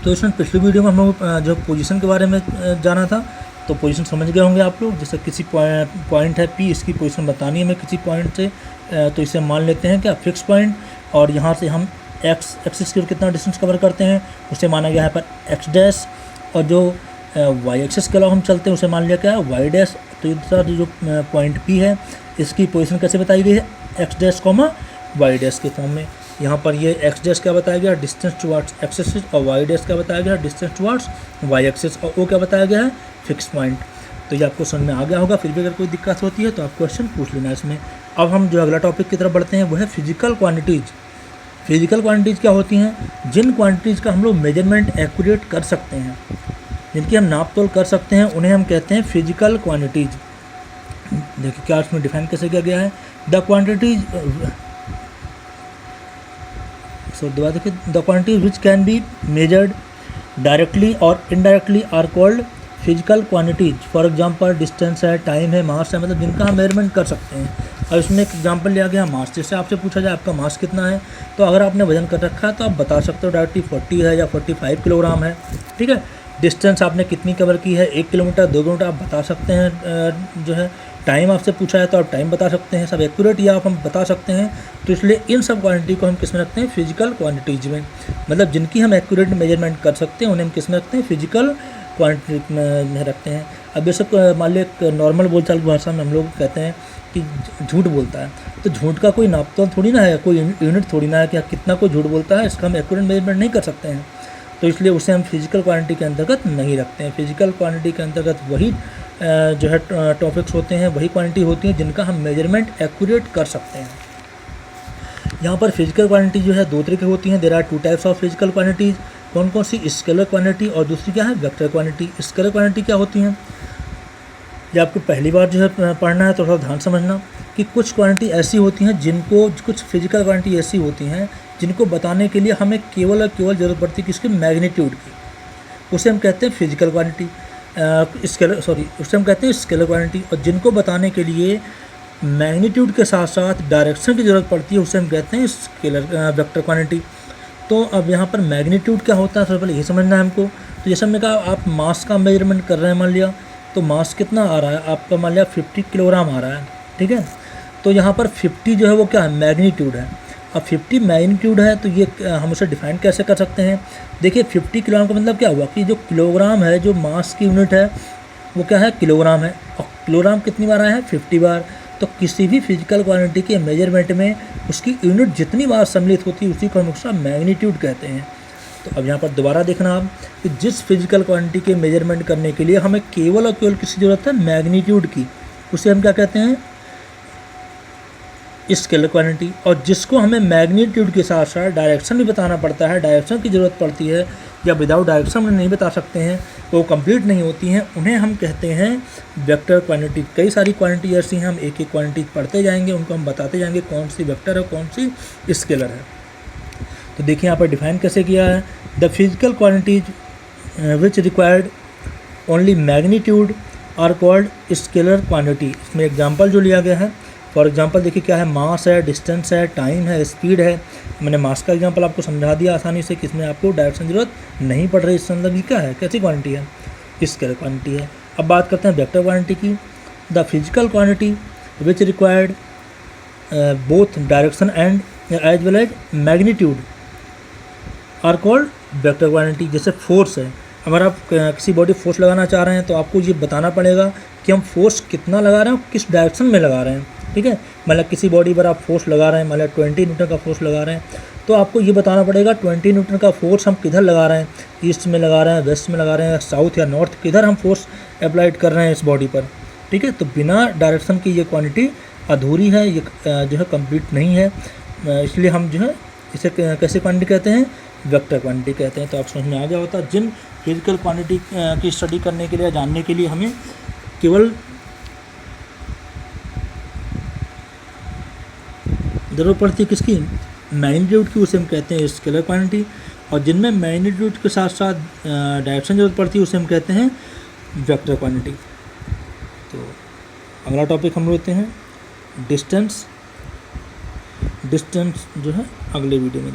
तो इसमें पिछली वीडियो में हम लोग जो पोजीशन के बारे में जाना था, तो पोजीशन समझ गए होंगे आप लोग। जैसे किसी पॉइंट है P, इसकी पोजीशन बतानी है हमें किसी पॉइंट से, तो इसे मान लेते हैं क्या फिक्स पॉइंट, और यहाँ से हम एक्सिस की कितना डिस्टेंस कवर करते हैं उसे माना गया है पर एक्स डैश, और जो वाई एक्सिस के अलावा हम चलते हैं उसे मान लिया क्या है वाई डैश। तो ये जो पॉइंट P है इसकी पोजीशन कैसे बताई गई है, X dash comma Y dash के फॉर्म में। यहाँ पर ये एक्स डैश क्या बताया गया, डिस्टेंस टुवार्ड्स एक्स एक्सिस, और वाई डैश क्या बताया गया, डिस्टेंस टुवार्ड्स वाई एक्सिस, और वो क्या बताया गया है, फिक्स पॉइंट। तो ये आपको समझ में आ गया होगा। फिर भी अगर कोई दिक्कत होती है तो आप क्वेश्चन पूछ लेना इसमें। अब हम जो अगला टॉपिक की तरफ बढ़ते हैं वो है फिजिकल क्वांटिटीज़। फिजिकल क्वांटिटीज़ क्या होती हैं, जिन क्वांटिटीज़ का हम लोग मेजरमेंट एक्यूरेट कर सकते हैं, जिनकी हम नाप तोल कर सकते हैं, उन्हें हम कहते हैं फिजिकल क्वांटिटीज़। देखिए क्या इसमें डिफाइन कैसे किया गया है, द क्वांटिटीज दोबारा देखिए, the quantities which can be measured directly और indirectly are called physical quantities. For example distance है, टाइम है, मास है, मतलब जिनका हम मेजरमेंट कर सकते हैं। और इसमें एक एग्जांपल लिया गया मास। जैसे आपसे पूछा जाए आपका मास कितना है, तो अगर आपने वजन कर रखा है तो आप बता सकते हो डायरेक्टली 40 है या 45 किलोग्राम है, ठीक है। डिस्टेंस आपने कितनी कवर की है, 1 किलोमीटर 2 किलोमीटर आप बता सकते हैं जो है। टाइम आपसे पूछा है तो आप टाइम बता सकते हैं, सब एक्यूरेट या आप हम बता सकते हैं। तो इसलिए इन सब क्वांटिटी को हम किस में रखते हैं, फिजिकल क्वांटिटीज में। मतलब जिनकी हम एक्यूरेट मेजरमेंट कर सकते हैं उन्हें हम किस में रखते हैं, फिजिकल क्वांटिटी में रखते हैं। अब बेशक मान लो एक नॉर्मल बोलचाल की भाषा में हम लोग कहते हैं कि झूठ बोलता है, तो झूठ का कोई नापतोल थोड़ी ना है, कोई यूनिट थोड़ी ना है कि कितना कोई झूठ बोलता है, इसका हम एक्यूरेट मेजरमेंट नहीं कर सकते हैं। तो इसलिए उसे हम फिजिकल क्वांटिटी के अंतर्गत नहीं रखते हैं। फिजिकल क्वांटिटी के अंतर्गत वही जो है टॉपिक्स होते हैं, वही क्वांटिटी होती है जिनका हम मेजरमेंट एक्यूरेट कर सकते हैं। यहाँ पर फिजिकल क्वांटिटी जो है दो तरह की होती हैं। There are 2 types of physical quantities. कौन कौन सी, स्केलर क्वांटिटी और दूसरी क्या है, वेक्टर क्वांटिटी। स्केलर क्वांटिटी क्या होती हैं, ये आपको पहली बार जो है पढ़ना है तो थोड़ा ध्यान समझना कि कुछ क्वांटिटी ऐसी होती हैं जिनको, कुछ फिजिकल क्वांटिटी ऐसी होती हैं जिनको बताने के लिए हमें केवल और केवल ज़रूरत पड़ती है किसकी, मैग्नीट्यूड की। उसे हम कहते हैं फिजिकल क्वांटिटी, उसे हम कहते हैं स्केलर क्वांटिटी। और जिनको बताने के लिए मैग्नीट्यूड के साथ साथ डायरेक्शन की ज़रूरत पड़ती है उसे हम कहते हैं स्केलर वेक्टर क्वांटिटी। तो अब यहाँ पर मैग्नीट्यूड क्या होता है सबसे पहले ये समझना है हमको। तो जैसे हमने कहा आप मास का मेजरमेंट कर रहे हैं, मान लिया तो मास कितना आ रहा है आपका, मान लिया 50 किलोग्राम आ रहा है, ठीक है। तो यहाँ पर 50 जो है वो क्या है, मैग्नीट्यूड है। अब 50 मैग्नीट्यूड है तो ये हम उसे डिफाइन कैसे कर सकते हैं। देखिए 50 किलोग्राम का मतलब क्या हुआ कि जो किलोग्राम है, जो मास की यूनिट है वो क्या है, किलोग्राम है। और किलोग्राम कितनी बार आया है, 50 बार। तो किसी भी फिजिकल क्वांटिटी के मेजरमेंट में उसकी यूनिट जितनी बार सम्मिलित होती है उसी को हम उसका मैग्नीट्यूड कहते हैं। तो अब यहाँ पर दोबारा देखना आप कि जिस फिजिकल क्वांटिटी के मेजरमेंट करने के लिए हमें केवल और केवल किसी ज़रूरत है, मैग्नीट्यूड की, उसे हम क्या कहते हैं, स्केलर क्वांटिटी। और जिसको हमें मैग्नीट्यूड के साथ साथ डायरेक्शन भी बताना पड़ता है, डायरेक्शन की ज़रूरत पड़ती है, या विदाउट डायरेक्शन हम नहीं बता सकते हैं, वो कंप्लीट नहीं होती हैं, उन्हें हम कहते हैं वेक्टर क्वांटिटी। कई सारी क्वांटिटी ऐसी हैं, हम एक एक क्वांटिटी पढ़ते जाएंगे, उनको हम बताते जाएंगे कौन सी वेक्टर है कौन सी स्केलर है। तो देखिए यहाँ पर डिफाइन कैसे किया है, the physical quantities which required only magnitude are called scalar quantity. इसमें एग्जांपल जो लिया गया है, फॉर एग्जांपल देखिए क्या है, मास है, डिस्टेंस है, टाइम है, स्पीड है। मैंने मास का एग्जांपल आपको समझा दिया आसानी से, किसमें आपको डायरेक्शन की जरूरत नहीं पड़ रही। इससे मतलब ये क्या है, कैसी क्वांटिटी है, स्केलर क्वांटिटी है। अब बात करते हैं वेक्टर क्वांटिटी की। The physical quantity which required both direction and as well as magnitude are called vector quantity. जैसे फोर्स है, अगर आप किसी बॉडी फोर्स लगाना चाह रहे हैं तो आपको ये बताना पड़ेगा कि हम फोर्स कितना लगा रहे हैं, किस डायरेक्शन में लगा रहे हैं, ठीक है। मतलब किसी बॉडी पर आप फोर्स लगा रहे हैं, मतलब 20 न्यूटन का फोर्स लगा रहे हैं, तो आपको ये बताना पड़ेगा 20 न्यूटन का फोर्स हम किधर लगा रहे हैं, ईस्ट में लगा रहे हैं, वेस्ट में लगा रहे हैं, साउथ या नॉर्थ, किधर हम फोर्स अप्लाइड कर रहे हैं इस बॉडी पर, ठीक है। तो बिना डायरेक्शन की ये क्वांटिटी अधूरी है, ये जो है कंप्लीट नहीं है। इसलिए हम जो है इसे कैसे क्वांटिटी कहते हैं, वेक्टर क्वांटिटी कहते हैं। तो आप समझ में आ गया होता है, जिन फिजिकल क्वांटिटी की स्टडी करने के लिए, जानने के लिए हमें केवल ज़रूरत पड़ती है किसकी, मैग्नीट्यूड की, उसे हम कहते हैं स्केलर क्वांटिटी। और जिनमें मैग्नीट्यूड के साथ साथ डायरेक्शन जरूरत पड़ती है उसे हम कहते हैं वेक्टर क्वांटिटी। तो अगला टॉपिक हम लेते हैं डिस्टेंस। डिस्टेंस जो है अगले वीडियो में